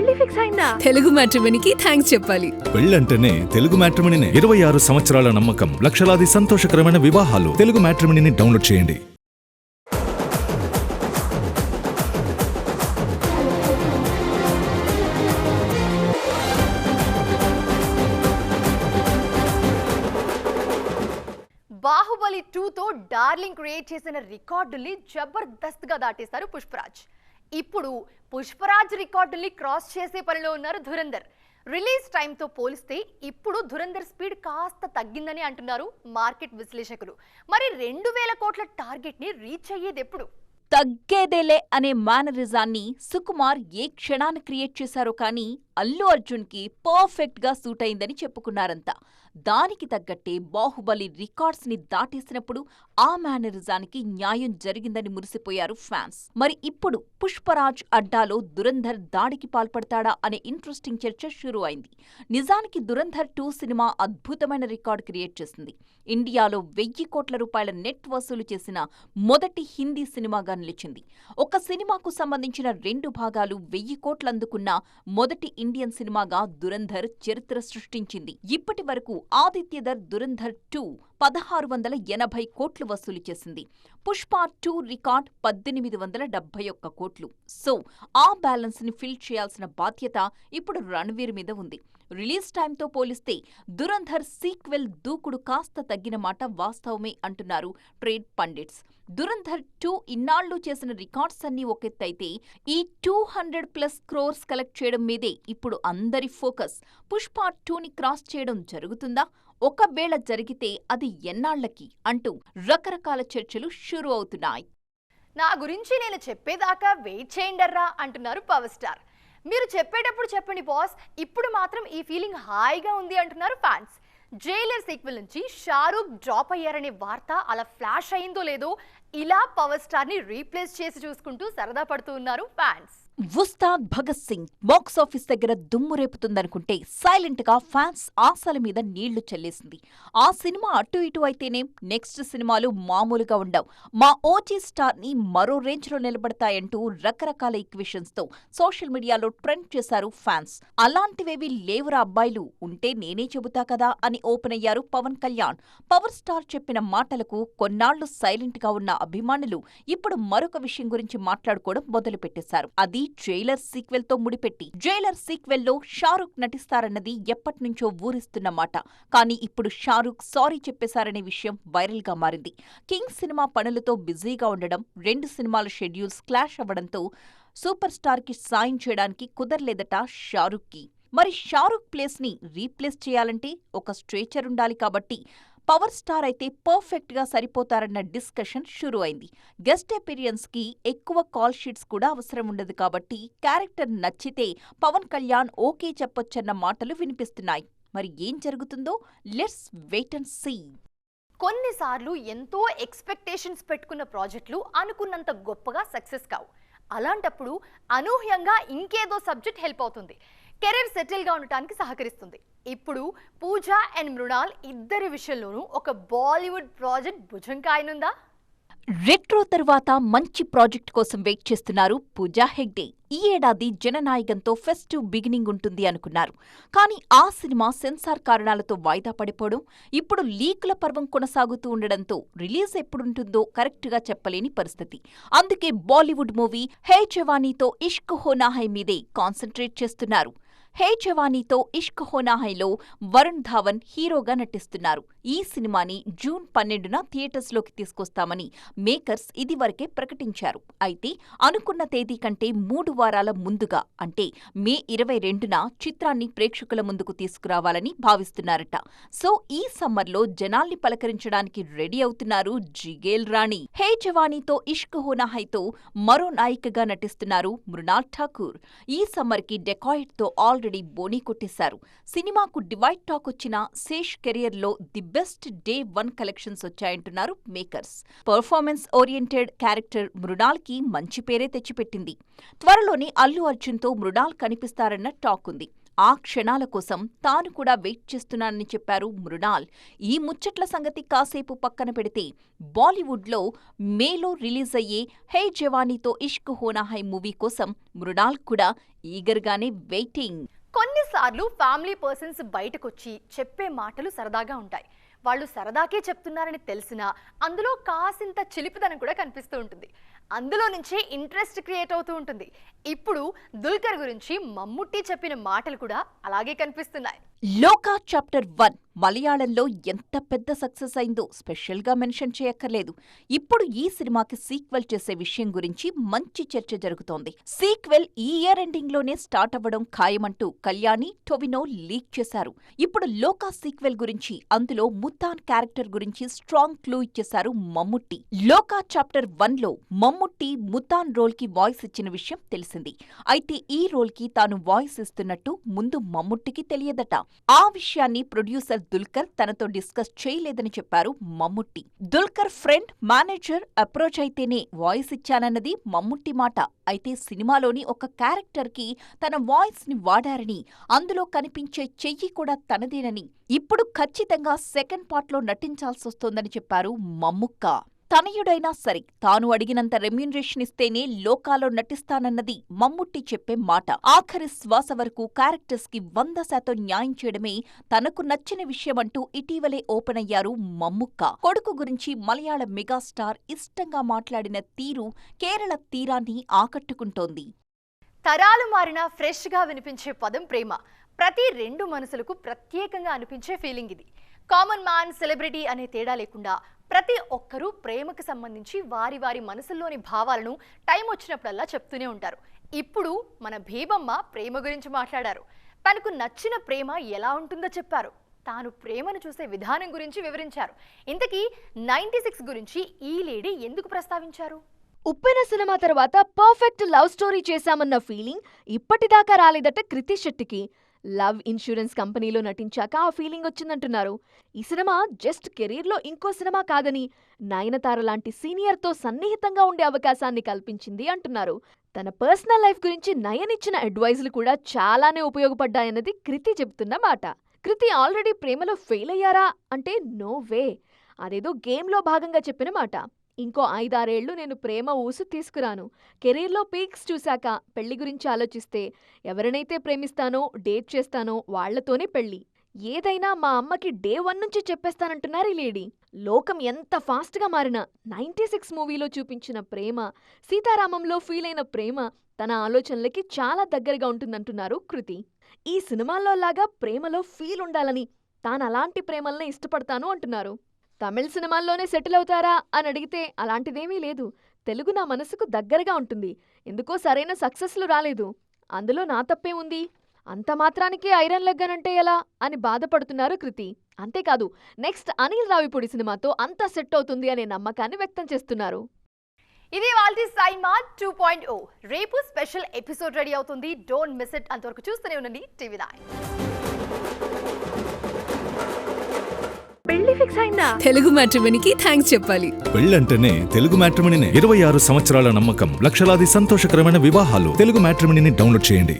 పెళ్లి ఫిక్స్ అయిందా? తెలుగు మ్యాట్రిమోనీకి థ్యాంక్స్ చెప్పాలి. పెళ్ళంటేనే తెలుగు మ్యాట్రిమోనీనే. 26 సంవత్సరాల నమ్మకం, లక్షలాది సంతోషకరమైన వివాహాలు. తెలుగు మ్యాట్రిమోనీని డౌన్లోడ్ చేయండి. బాహుబలి 2తో డార్లింగ్ క్రియేట్ చేసిన రికార్డుల్ని జబర్దస్త్గా దాటేశారు పుష్పరాజ్. ఇప్పుడు పుష్పరాజ్ రికార్డుల్ని క్రాస్ చేసే పనిలో ఉన్నారు ధురంధర్. రిలీజ్ టైంతో పోలిస్తే ఇప్పుడు ధురంధర్ స్పీడ్ కాస్త తగ్గిందని అంటున్నారు మార్కెట్ విశ్లేషకులు. మరి 2000 కోట్ల టార్గెట్ని రీచ్ అయ్యేది ఎప్పుడు? తగ్గేదేలే అనే మేనరిజాన్ని సుకుమార్ ఏ క్షణాన్ని క్రియేట్ చేశారో కానీ అల్లు అర్జున్కి పర్ఫెక్ట్గా సూట్ అయిందని చెప్పుకున్నారంతా. దానికి తగ్గట్టే బాహుబలి రికార్డ్స్ని దాటేసినప్పుడు ఆ మేనరిజానికి న్యాయం జరిగిందని మురిసిపోయారు ఫ్యాన్స్. మరి ఇప్పుడు పుష్పరాజ్ అడ్డాలో దురంధర్ దాడికి పాల్పడతాడా అనే ఇంట్రెస్టింగ్ చర్చ షురూ అయింది. నిజానికి దురంధర్ 2 సినిమా అద్భుతమైన రికార్డ్ క్రియేట్ చేసింది. ఇండియాలో 1000 కోట్ల రూపాయల నెట్ వసూలు చేసిన మొదటి హిందీ సినిమాగా నిలిచింది. ఒక సినిమాకు సంబంధించిన 2 భాగాలు 1000 కోట్లు అందుకున్న మొదటి ఇండియన్ సినిమాగా దురంధర్ చరిత్ర సృష్టించింది. ఇప్పటి వరకు ఆదిత్యధర్ దురంధర్ 2 1680 కోట్లు వసూలు చేసింది. పుష్ప 2 రికార్డ్ 1871 కోట్లు. సో ఆ బ్యాలెన్స్ ని ఫిల్ చేయాల్సిన బాధ్యత ఇప్పుడు రణ్వీర్ మీద ఉంది. రిలీజ్ టైంతో పోలిస్తే దురంధర్ సీక్వెల్ దూకుడు కాస్త తగ్గిన మాట వాస్తవమే అంటున్నారు ట్రేడ్ పండిట్స్. దురంధర్ 2 ఇన్నాళ్లు చేసిన రికార్డ్స్ అన్నీ ఒకెత్తైతే ఈ 200+ క్రోర్స్ కలెక్ట్ చేయడం మీదే ఇప్పుడు అందరి ఫోకస్. పుష్ప 2ని క్రాస్ చేయడం జరుగుతుందా? ఒకవేళ జరిగితే అది ఎన్నాళ్లకి అంటూ రకరకాల చర్చలు షురూ అవుతున్నాయి. నా గురించి నేను చెప్పేదాకా వెయిట్ చేయండర్రా అంటున్నారు పవర్ స్టార్. మీరు చెప్పేటప్పుడు చెప్పండి బాస్, ఇప్పుడు మాత్రం ఈ ఫీలింగ్ హాయిగా ఉంది అంటున్నారు ఫ్యాన్స్. జైలర్ సీక్వెల్ నుంచి షారూక్ డ్రాప్ అయ్యారనే వార్త అలా ఫ్లాష్ అయిందో లేదో ఇలా పవర్ స్టార్ ని రీప్లేస్ చేసి చూసుకుంటూ సరదా పడుతూ ఉన్నారు ఫ్యాన్స్. ఉస్తాద్ భగత్ సింగ్ బాక్సాఫీస్ దగ్గర దుమ్ము రేపుతుందనుకుంటే సైలెంట్ గా ఫ్యాన్స్ ఆశల మీద నీళ్లు చల్లేసింది. ఆ సినిమా అటు ఇటు అయితేనే నెక్స్ట్ సినిమాలు మామూలుగా ఉండవు, మా ఓజీ స్టార్ ని మరో రేంజ్ లో నిలబడతాయంటూ రకరకాల ఈక్వేషన్స్ తో సోషల్ మీడియాలో ట్రెండ్ చేశారు ఫ్యాన్స్. అలాంటివేవి లేవురా అబ్బాయిలు, ఉంటే నేనే చెబుతా కదా అని ఓపెన్ అయ్యారు పవన్ కళ్యాణ్. పవర్ స్టార్ చెప్పిన మాటలకు కొన్నాళ్లు సైలెంట్ గా ఉన్న అభిమానులు ఇప్పుడు మరొక విషయం గురించి మాట్లాడుకోవడం మొదలు పెట్టేశారు. అది జైలర్ సీక్వెల్ తో ముడిపెట్టి. జైలర్ సీక్వెల్ లో షారూక్ నటిస్తారన్నది ఎప్పటినుంచో ఊరిస్తున్న మాట. కానీ ఇప్పుడు షారూక్ సారీ చెప్పేశారనే విషయం వైరల్ గా మారింది. కింగ్ సినిమా పనులతో బిజీగా ఉండడం, 2 సినిమాల షెడ్యూల్స్ క్లాష్ అవ్వడంతో సూపర్ స్టార్ కి సాయం చేయడానికి కుదరలేదట షారూక్ కి. మరి షారూక్ ప్లేస్ ని రీప్లేస్ చేయాలంటే ఒక స్ట్రేచర్ ఉండాలి కాబట్టి పవర్ స్టార్ అయితే పర్ఫెక్ట్ గా సరిపోతారన్న డిస్కషన్ షురూ అయింది. గెస్ట్ అపీరియన్స్ కి ఎక్కువ కాల్ షీట్స్ కూడా అవసరం ఉండదు కాబట్టి క్యారెక్టర్ నచ్చితే పవన్ కళ్యాణ్ ఓకే చెప్పొచ్చన్న మాటలు వినిపిస్తున్నాయి. మరి ఏం జరుగుతుందో లెట్స్ వెయిట్ అండ్ సీ. కొన్నిసార్లు ఎంతో ఎక్స్పెక్టేషన్స్ పెట్టుకున్న ప్రాజెక్టులు అనుకున్నంత గొప్పగా సక్సెస్ కావు. అలాంటప్పుడు అనూహ్యంగా ఇంకేదో సబ్జెక్ట్ హెల్ప్ అవుతుంది, కెరీర్ సెటిల్గా ఉండటానికి సహకరిస్తుంది. ఇప్పుడు పూజా అండ్ మృణాల్ ఇద్దరి విషయంలోనూ ఒక బాలీవుడ్ ప్రాజెక్ట్ భుజం కాయనుందా? రెట్రో తరువాత మంచి ప్రాజెక్ట్ కోసం వెయిట్ చేస్తున్నారు పూజా హెగ్డే. ఈ ఏడాది జననాయకంతో ఫెస్టివ్ బిగినింగ్ ఉంటుంది అనుకున్నారు. కానీ ఆ సినిమా సెన్సార్ కారణాలతో వాయిదా పడిపోవడం, ఇప్పుడు లీకుల పర్వం కొనసాగుతూ ఉండడంతో రిలీజ్ ఎప్పుడుంటుందో కరెక్ట్గా చెప్పలేని పరిస్థితి. అందుకే బాలీవుడ్ మూవీ హే జవానీతో ఇష్క్ హోనా హై మీదే కాన్సంట్రేట్ చేస్తున్నారు. హే జవానీతో ఇష్క్ హోనా హైలో వరుణ్ ధావన్ హీరోగా నటిస్తున్నారు. ఈ సినిమాని జూన్ 12న థియేటర్స్లోకి తీసుకొస్తామని మేకర్స్ ఇదివరకే ప్రకటించారు. అయితే అనుకున్న తేదీ కంటే 3 వారాల ముందుగా అంటే మే 22న చిత్రాన్ని ప్రేక్షకుల ముందుకు తీసుకురావాలని భావిస్తున్నారట. సో ఈ సమ్మర్లో జనాల్ని పలకరించడానికి రెడీ అవుతున్నారు జిగేల్ రాణి. హే జవానీతో ఇష్క్ హోనా హైతో మరో నాయికగా నటిస్తున్నారు మృణాల్ ఠాకూర్. ఈ సమ్మర్కి డెకాయిట్తో ఆల్రెడీ బోనీ కొట్టేశారు. సినిమాకు డివైడ్ టాక్ వచ్చిన శేష్ కెరియర్లో ది బెస్ట్ డే 1 కలెక్షన్స్ వచ్చాయంటున్నారు మేకర్స్. పర్ఫార్మెన్స్ ఓరియంటెడ్ క్యారెక్టర్ మృణాల్కి మంచి పేరే తెచ్చిపెట్టింది. త్వరలోనే అల్లు అర్జున్తో మృణాల్ కనిపిస్తారన్న టాక్ ఉంది. ఆ క్షణాల కోసం తాను కూడా వెయిట్ చేస్తున్నానని చెప్పారు మృణాల్. ఈ ముచ్చట్ల సంగతి కాసేపు పక్కన పెడితే బాలీవుడ్లో మేలో రిలీజ్ అయ్యే హే జవానీతో ఇష్క్ హోనా హై మూవీ కోసం మృణాల్ కూడా ఈగర్గానే వెయిటింగ్. కొన్నిసార్లు ఫ్యామిలీ పర్సన్స్ బయటకొచ్చి చెప్పే మాటలు సరదాగా ఉంటాయి. వాళ్ళు సరదాకే చెప్తున్నారని తెలిసినా అందులో కాసింత చిలిపిదనం కూడా కనిపిస్తూ ఉంటుంది. అందులో నుంచే ఇంట్రెస్ట్ క్రియేట్ అవుతూ ఉంటుంది. ఇప్పుడు దుల్కర్ గురించి మమ్ముట్టి చెప్పిన మాటలు కూడా అలాగే కనిపిస్తున్నాయి. లోకా చాప్టర్ 1 మలయాళంలో ఎంత పెద్ద సక్సెస్ అయిందో స్పెషల్గా మెన్షన్ చేయక్కర్లేదు. ఇప్పుడు ఈ సినిమాకి సీక్వెల్ చేసే విషయం గురించి మంచి చర్చ జరుగుతోంది. సీక్వెల్ ఈ ఇయర్ ఎండింగ్ లోనే స్టార్ట్ అవ్వడం ఖాయమంటూ కళ్యాణి, టొవినో లీక్ చేశారు. ఇప్పుడు లోకా సీక్వెల్ గురించి, అందులో ముతాన్ క్యారెక్టర్ గురించి స్ట్రాంగ్ క్లూ ఇచ్చేశారు మమ్ముట్టి. లోకా చాప్టర్ 1లో మమ్ముట్టి ముతాన్ రోల్ కి వాయిస్ ఇచ్చిన విషయం తెలిసింది. అయితే ఈ రోల్ కి తాను వాయిస్ ఇస్తున్నట్టు ముందు మమ్ముట్టికి తెలియదట. ఆ విషయాన్ని ప్రొడ్యూసర్ దుల్కర్ తనతో డిస్కస్ చేయలేదని చెప్పారు Mammootty. Dulquer friend, manager approach అయితేనే వాయిస్ ఇచ్చానన్నది మమ్ముట్టి మాట. అయితే సినిమాలోని ఒక క్యారెక్టర్ కి తన వాయిస్ ని వాడారని, అందులో కనిపించే చెయ్యి కూడా తనదేనని, ఇప్పుడు ఖచ్చితంగా సెకండ్ పార్ట్లో నటించాల్సొస్తోందని చెప్పారు మమ్ముక్క. తనయుడైనా సరే తాను అడిగినంత రెమ్యూనరేషన్ ఇస్తేనే లోకాలో నటిస్తానన్నది మమ్ముట్టి చెప్పే మాట. ఆఖరి శ్వాస వరకు క్యారెక్టర్స్ కి 100% న్యాయం చేయడమే తనకు నచ్చిన విషయమంటూ ఇటీవలే ఓపెన్ అయ్యారు మమ్ముక్క. కొడుకు గురించి మలయాళ మెగాస్టార్ ఇష్టంగా మాట్లాడిన తీరు కేరళ తీరాన్ని ఆకట్టుకుంటోంది. తరాలు మారినా ఫ్రెష్ గా వినిపించే పదం ప్రేమ. ప్రతి రెండు మనసులకు ప్రత్యేకంగా అనిపించే ఫీలింగ్ ఇది. కామన్ మ్యాన్, సెలబ్రిటీ అనే తేడా లేకుండా ప్రతి ఒక్కరూ ప్రేమకు సంబంధించి వారి వారి మనసుల్లోని భావాలను టైం వచ్చినప్పుడల్లా చెప్తూనే ఉంటారు. ఇప్పుడు మన భీమమ్మ ప్రేమ గురించి మాట్లాడారు. తనకు నచ్చిన ప్రేమ ఎలా ఉంటుందో చెప్పారు. తాను ప్రేమను చూసే విధానం గురించి వివరించారు. ఇంతకీ 96 గురించి ఈ లేడీ ఎందుకు ప్రస్తావించారు? ఉప్పెన సినిమా తర్వాత పర్ఫెక్ట్ లవ్ స్టోరీ చేశామన్న ఫీలింగ్ ఇప్పటిదాకా రాలేదట కృతి శెట్టికి. లవ్ ఇన్సూరెన్స్ కంపెనీలో నటించాక ఆ ఫీలింగ్ వచ్చిందంటున్నారు. ఈ సినిమా జస్ట్ కెరీర్లో ఇంకో సినిమా కాదని, నయనతార లాంటి సీనియర్తో సన్నిహితంగా ఉండే అవకాశాన్ని కల్పించింది అంటున్నారు. తన పర్సనల్ లైఫ్ గురించి నయన్ ఇచ్చిన అడ్వైజులు కూడా చాలానే ఉపయోగపడ్డాయన్నది కృతి చెబుతున్న మాట. కృతి ఆల్రెడీ ప్రేమలో ఫెయిల్ అయ్యారా అంటే నో వే, అదేదో గేమ్లో భాగంగా చెప్పిన మాట. ఇంకో 5-6 ఏళ్లు నేను ప్రేమ ఊసు తీసుకురాను. కెరీర్లో పీక్స్ చూశాక పెళ్లి గురించి ఆలోచిస్తే ఎవరినైతే ప్రేమిస్తానో, డేట్ చేస్తానో వాళ్లతోనే పెళ్లి. ఏదైనా మా అమ్మకి డే 1 నుంచి చెప్పేస్తానంటున్నారు ఈ లేడీ. లోకం ఎంత ఫాస్ట్గా మారినా 96 మూవీలో చూపించిన ప్రేమ, సీతారామంలో ఫీల్ అయిన ప్రేమ తన ఆలోచనలకి చాలా దగ్గరగా ఉంటుందంటున్నారు కృతి. ఈ సినిమాల్లో లాగా ప్రేమలో ఫీల్ ఉండాలని, తానలాంటి ప్రేమల్నే ఇష్టపడతాను అంటున్నారు. తమిళ సినిమాల్లోనే సెటిల్ అవుతారా అని అడిగితే అలాంటిదేమీ లేదు. తెలుగు నా మనసుకు దగ్గరగా ఉంటుంది. ఎందుకో సరైన సక్సెస్లు రాలేదు. అందులో నా తప్పే ఉంది. అంత మాత్రానికి ఐరన్ లెగ్ అనంటే ఎలా అని బాధపడుతున్నారు కృతి. అంతేకాదు, నెక్స్ట్ అనిల్ రావిపూడి సినిమాతో అంతా సెట్ అవుతుంది అనే నమ్మకాన్ని వ్యక్తం చేస్తున్నారు. ఇది వాళ్ళ సైమా 2.0. రేపు స్పెషల్ ఎపిసోడ్ రెడీ అవుతుంది. Don't miss it. అంతవరకు చూస్తూనే ఉండండి TV9. పెళ్లి ఫిక్స్ అయిందా? తెలుగు మ్యాట్రిమోనీకి థ్యాంక్స్ చెప్పాలి. పెళ్ళంటేనే తెలుగు మ్యాట్రిమోనీనే. 26 సంవత్సరాల నమ్మకం, లక్షలాది సంతోషకరమైన వివాహాలు. తెలుగు మ్యాట్రిమోనీని డౌన్లోడ్ చేయండి.